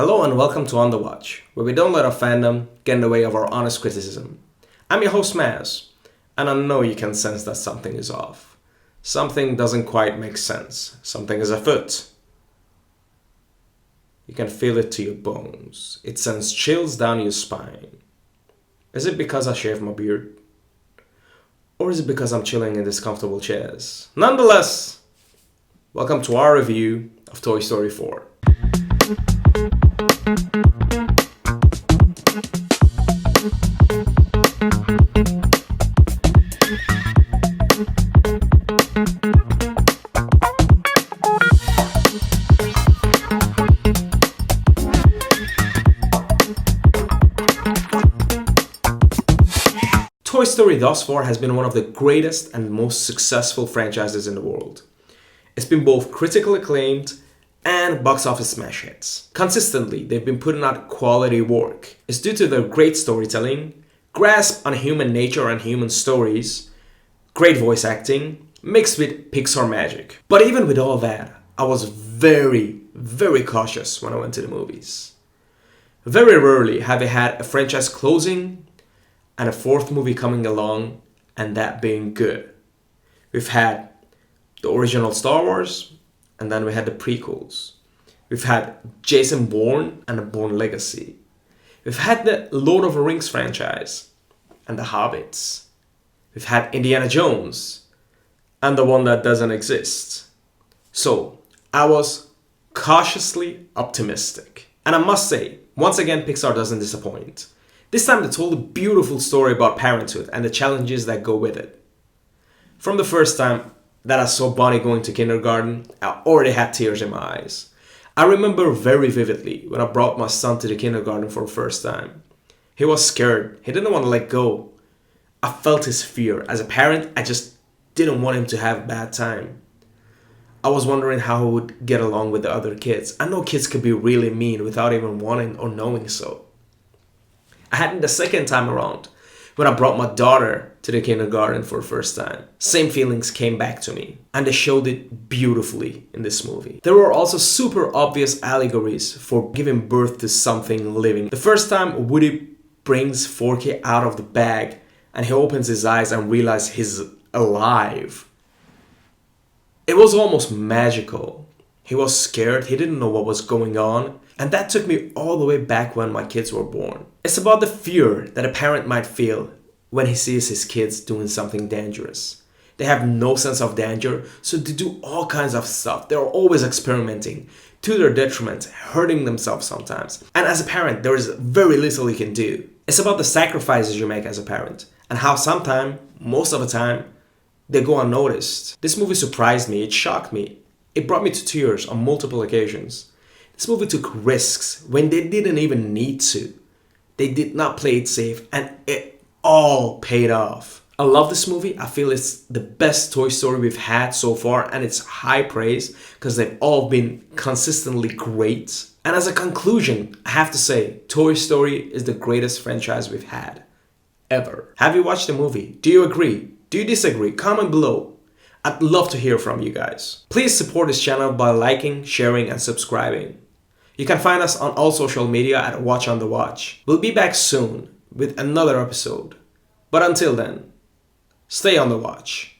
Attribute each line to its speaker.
Speaker 1: Hello and welcome to On The Watch, where we don't let our fandom get in the way of our honest criticism. I'm your host Maz, and I know you can sense that something is off. Something doesn't quite make sense. Something is afoot. You can feel it to your bones. It sends chills down your spine. Is it because I shaved my beard? Or is it because I'm chilling in these comfortable chairs? Nonetheless, welcome to our review of Toy Story 4. Toy Story thus far has been one of the greatest and most successful franchises in the world. It's been both critically acclaimed and box office smash hits. Consistently, they've been putting out quality work. It's due to their great storytelling, grasp on human nature and human stories, great voice acting, mixed with Pixar magic. But even with all that, I was very cautious when I went to the movies. Very rarely have I had a franchise closing and a fourth movie coming along and that being good. We've had the original Star Wars, and then we had the prequels. We've had Jason Bourne and the Bourne Legacy. We've had the Lord of the Rings franchise and the Hobbits. We've had Indiana Jones and the one that doesn't exist. So I was cautiously optimistic. And I must say, once again, Pixar doesn't disappoint. This time they told a beautiful story about parenthood and the challenges that go with it. From the first time that I saw Bonnie going to kindergarten, I already had tears in my eyes. I remember very vividly when I brought my son to the kindergarten for the first time. He was scared. He didn't want to let go. I felt his fear. As a parent, I just didn't want him to have a bad time. I was wondering how he would get along with the other kids. I know kids could be really mean without even wanting or knowing so. I had it the second time around when I brought my daughter to the kindergarten for the first time. Same feelings came back to me, and they showed it beautifully in this movie. There were also super obvious allegories for giving birth to something living. The first time Woody brings Forky out of the bag and he opens his eyes and realizes he's alive. It was almost magical. He was scared, he didn't know what was going on, and that took me all the way back when my kids were born. It's about the fear that a parent might feel when he sees his kids doing something dangerous. They have no sense of danger, so they do all kinds of stuff. They're always experimenting to their detriment, hurting themselves sometimes. And as a parent, there is very little you can do. It's about the sacrifices you make as a parent and how sometimes, most of the time, they go unnoticed. This movie surprised me, it shocked me. It brought me to tears on multiple occasions. This movie took risks when they didn't even need to. They did not play it safe, and it all paid off. I love this movie. I feel it's the best Toy Story we've had so far, and it's high praise because they've all been consistently great. And as a conclusion, I have to say, Toy Story is the greatest franchise we've had ever. Have you watched the movie? Do you agree? Do you disagree? Comment below. I'd love to hear from you guys. Please support this channel by liking, sharing, and subscribing. You can find us on all social media at Watch on the Watch. We'll be back soon with another episode. But until then, stay on the watch.